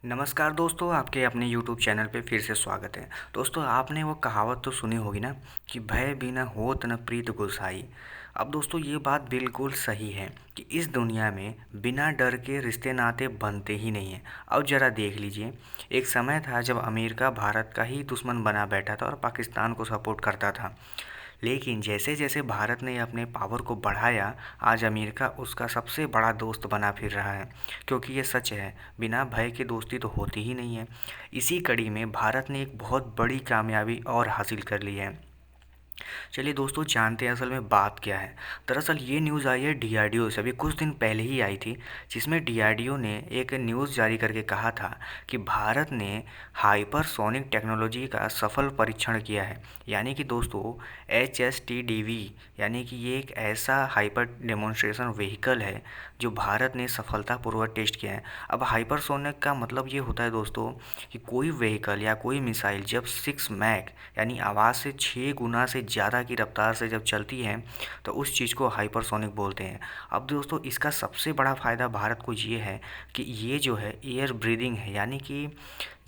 नमस्कार दोस्तों, आपके अपने यूट्यूब चैनल पे फिर से स्वागत है। दोस्तों, आपने वो कहावत तो सुनी होगी ना कि भय बिना होत न प्रीत गोसाई। अब दोस्तों, ये बात बिल्कुल सही है कि इस दुनिया में बिना डर के रिश्ते नाते बनते ही नहीं हैं। अब ज़रा देख लीजिए, एक समय था जब अमेरिका भारत का ही दुश्मन बना बैठा था और पाकिस्तान को सपोर्ट करता था। लेकिन जैसे जैसे भारत ने अपने पावर को बढ़ाया, आज अमेरिका उसका सबसे बड़ा दोस्त बना फिर रहा है। क्योंकि ये सच है, बिना भय के दोस्ती तो होती ही नहीं है। इसी कड़ी में भारत ने एक बहुत बड़ी कामयाबी और हासिल कर ली है। चलिए दोस्तों, जानते हैं असल में बात क्या है। दरअसल ये न्यूज़ आई है डीआरडीओ से, अभी कुछ दिन पहले ही आई थी, जिसमें डीआरडीओ ने एक न्यूज़ जारी करके कहा था कि भारत ने हाइपरसोनिक टेक्नोलॉजी का सफल परीक्षण किया है। यानी कि दोस्तों, HSTDV, यानी कि ये एक ऐसा हाइपर डेमोन्स्ट्रेशन व्हीकल है जो भारत ने सफलतापूर्वक टेस्ट किया है। अब हाइपरसोनिक का मतलब ये होता है दोस्तों कि कोई व्हीकल या कोई मिसाइल जब 6 मैक यानी आवाज़ से 6 गुना से ज़्यादा की रफ्तार से जब चलती है तो उस चीज़ को हाइपरसोनिक बोलते हैं। अब दोस्तों, इसका सबसे बड़ा फ़ायदा भारत को ये है कि ये जो है एयर ब्रीदिंग है, यानी कि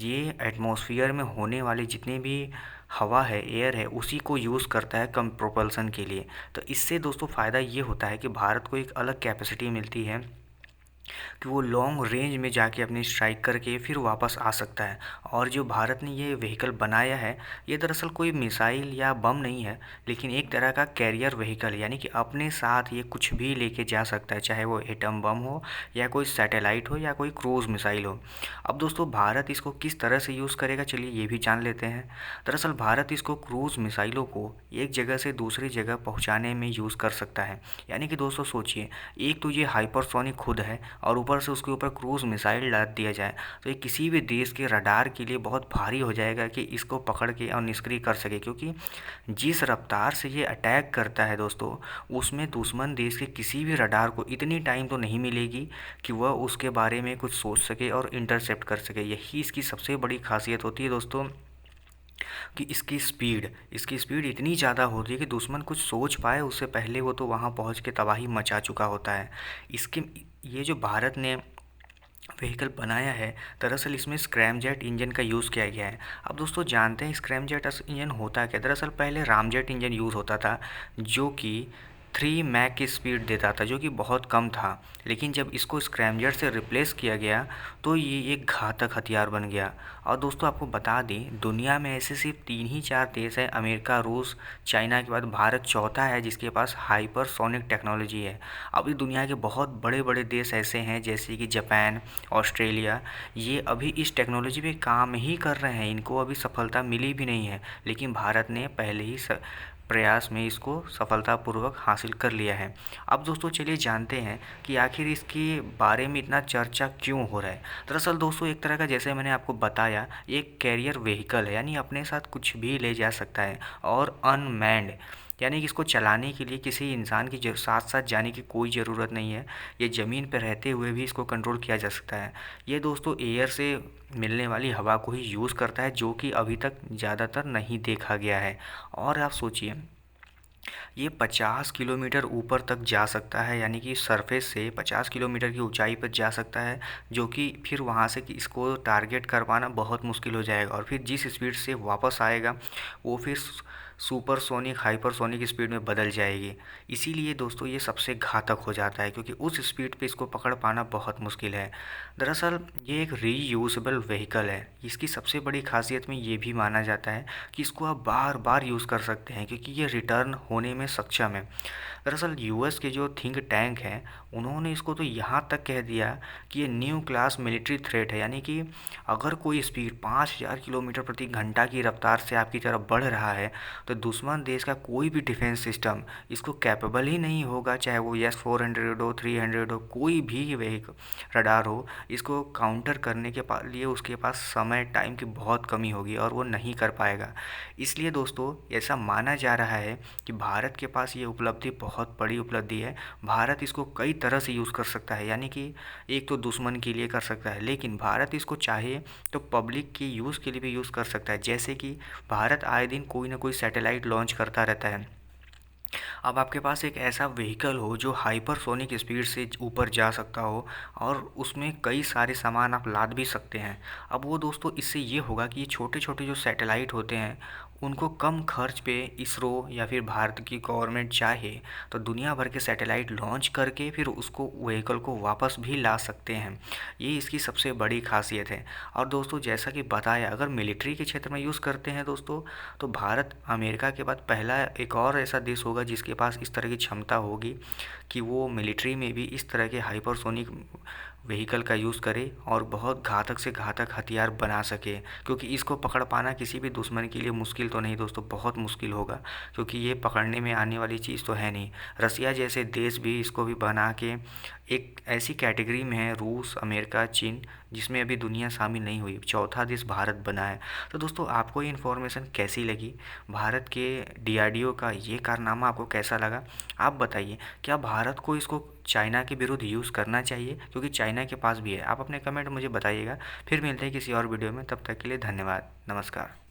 ये एटमॉस्फेयर में होने वाले जितने भी हवा है, एयर है, उसी को यूज़ करता है कम प्रोपल्सन के लिए। तो इससे दोस्तों फ़ायदा ये होता है कि भारत को एक अलग कैपेसिटी मिलती है कि वो लॉन्ग रेंज में जाके अपनी स्ट्राइक करके फिर वापस आ सकता है। और जो भारत ने ये व्हीकल बनाया है, ये दरअसल कोई मिसाइल या बम नहीं है, लेकिन एक तरह का कैरियर व्हीकल है, यानी कि अपने साथ ये कुछ भी लेके जा सकता है, चाहे वो एटम बम हो या कोई सैटेलाइट हो या कोई क्रूज़ मिसाइल हो। अब दोस्तों, भारत इसको किस तरह से यूज़ करेगा, चलिए ये भी जान लेते हैं। दरअसल भारत इसको क्रूज़ मिसाइलों को एक जगह से दूसरी जगह पहुंचाने में यूज़ कर सकता है। यानी कि दोस्तों सोचिए, एक तो ये हाइपरसोनिक खुद है और ऊपर से उसके ऊपर क्रूज़ मिसाइल डाल दिया जाए, तो ये किसी भी देश के रडार के लिए बहुत भारी हो जाएगा कि इसको पकड़ के और निष्क्रिय कर सके। क्योंकि जिस रफ्तार से ये अटैक करता है दोस्तों, उसमें दुश्मन देश के किसी भी रडार को इतनी टाइम तो नहीं मिलेगी कि वह उसके बारे में कुछ सोच सके और इंटरसेप्ट कर सके। यही इसकी सबसे बड़ी खासियत होती है दोस्तों, कि इसकी स्पीड इतनी ज़्यादा होती है कि दुश्मन कुछ सोच पाए उससे पहले वो तो वहाँ पहुँच के तबाही मचा चुका होता है। इसके ये जो भारत ने व्हीकल बनाया है, दरअसल इसमें स्क्रैमजेट इंजन का यूज़ किया गया है। अब दोस्तों, जानते हैं स्क्रैमजेट इंजन होता क्या? दरअसल पहले रामजेट इंजन यूज़ होता था, जो कि 3 मैक की स्पीड देता था, जो कि बहुत कम था। लेकिन जब इसको स्क्रैमजेट से रिप्लेस किया गया तो ये एक घातक हथियार बन गया। और दोस्तों, आपको बता दें, दुनिया में ऐसे सिर्फ 3 ही 4 देश हैं, अमेरिका, रूस, चाइना के बाद भारत चौथा है जिसके पास हाइपरसोनिक टेक्नोलॉजी है। अभी दुनिया के बहुत बड़े बड़े देश ऐसे हैं जैसे कि जापान, ऑस्ट्रेलिया, ये अभी इस टेक्नोलॉजी पे काम ही कर रहे हैं, इनको अभी सफलता मिली भी नहीं है। लेकिन भारत ने पहले ही प्रयास में इसको सफलतापूर्वक हासिल कर लिया है। अब दोस्तों, चलिए जानते हैं कि आखिर इसके बारे में इतना चर्चा क्यों हो रहा है। दरअसल दोस्तों, एक तरह का, जैसे मैंने आपको बताया, एक कैरियर व्हीकल है, यानी अपने साथ कुछ भी ले जा सकता है और अनमैन्ड, यानी कि इसको चलाने के लिए किसी इंसान की साथ साथ जाने की कोई ज़रूरत नहीं है। ये ज़मीन पर रहते हुए भी इसको कंट्रोल किया जा सकता है। ये दोस्तों एयर से मिलने वाली हवा को ही यूज़ करता है, जो कि अभी तक ज़्यादातर नहीं देखा गया है। और आप सोचिए, ये 50 किलोमीटर ऊपर तक जा सकता है, यानी कि सरफेस से 50 किलोमीटर की ऊंचाई पर जा सकता है, जो कि फिर वहाँ से कि इसको टारगेट कर पाना बहुत मुश्किल हो जाएगा। और फिर जिस स्पीड से वापस आएगा वो फिर सुपरसोनिक हाइपरसोनिक स्पीड में बदल जाएगी। इसीलिए दोस्तों, ये सबसे घातक हो जाता है, क्योंकि उस स्पीड पे इसको पकड़ पाना बहुत मुश्किल है। दरअसल ये एक रीयूजेबल व्हीकल है। इसकी सबसे बड़ी खासियत में ये भी माना जाता है कि इसको आप बार बार यूज़ कर सकते हैं, क्योंकि ये रिटर्न होने में सक्षम है। दरअसल यूएस के जो थिंक टैंक हैं, उन्होंने इसको तो यहाँ तक कह दिया कि ये न्यू क्लास मिलिट्री थ्रेट है, यानी कि अगर कोई स्पीड 5000 किलोमीटर प्रति घंटा की रफ्तार से आपकी तरफ बढ़ रहा है, तो दुश्मन देश का कोई भी डिफेंस सिस्टम इसको कैपेबल ही नहीं होगा, चाहे वो S-400 हो, 300 हो, कोई भी वेहिक रडार हो, इसको काउंटर करने के लिए उसके पास समय टाइम की बहुत कमी होगी और वो नहीं कर पाएगा। इसलिए दोस्तों, ऐसा माना जा रहा है कि भारत के पास ये उपलब्धि बहुत बड़ी उपलब्धि है। भारत इसको कई तरह से यूज़ कर सकता है, यानी कि एक तो दुश्मन के लिए कर सकता है, लेकिन भारत इसको चाहे तो पब्लिक के यूज़ के लिए भी यूज़ कर सकता है। जैसे कि भारत आए दिन कोई ना कोई सैटेलाइट लॉन्च करता रहता है, अब आपके पास एक ऐसा व्हीकल हो जो हाइपरसोनिक स्पीड से ऊपर जा सकता हो और उसमें कई सारे सामान आप लाद भी सकते हैं। अब वो दोस्तों इससे ये होगा कि ये छोटे छोटे जो सैटेलाइट होते हैं उनको कम खर्च पे इसरो या फिर भारत की गवर्नमेंट चाहे तो दुनिया भर के सैटेलाइट लॉन्च करके फिर उसको व्हीकल को वापस भी ला सकते हैं। ये इसकी सबसे बड़ी खासियत है। और दोस्तों जैसा कि बताया, अगर मिलिट्री के क्षेत्र में यूज़ करते हैं दोस्तों, तो भारत अमेरिका के बाद पहला एक और ऐसा देश होगा जिसके पास इस तरह की क्षमता होगी कि वो मिलिट्री में भी इस तरह के हाइपरसोनिक व्हीकल का यूज़ करे और बहुत घातक से घातक हथियार बना सके। क्योंकि इसको पकड़ पाना किसी भी दुश्मन के लिए मुश्किल तो नहीं दोस्तों, बहुत मुश्किल होगा, क्योंकि ये पकड़ने में आने वाली चीज़ तो है नहीं। रसिया जैसे देश भी इसको भी बना के एक ऐसी कैटेगरी में है, रूस, अमेरिका, चीन, जिसमें अभी दुनिया शामिल नहीं हुई, चौथा देश भारत बना है। तो दोस्तों आपको ये इन्फॉर्मेशन कैसी लगी, भारत के डीआरडीओ का ये कारनामा आपको कैसा लगा, आप बताइए। क्या भारत को इसको चाइना के विरुद्ध यूज़ करना चाहिए, क्योंकि चाइना के पास भी है? आप अपने कमेंट मुझे बताइएगा। फिर मिलते हैं किसी और वीडियो में, तब तक के लिए धन्यवाद, नमस्कार।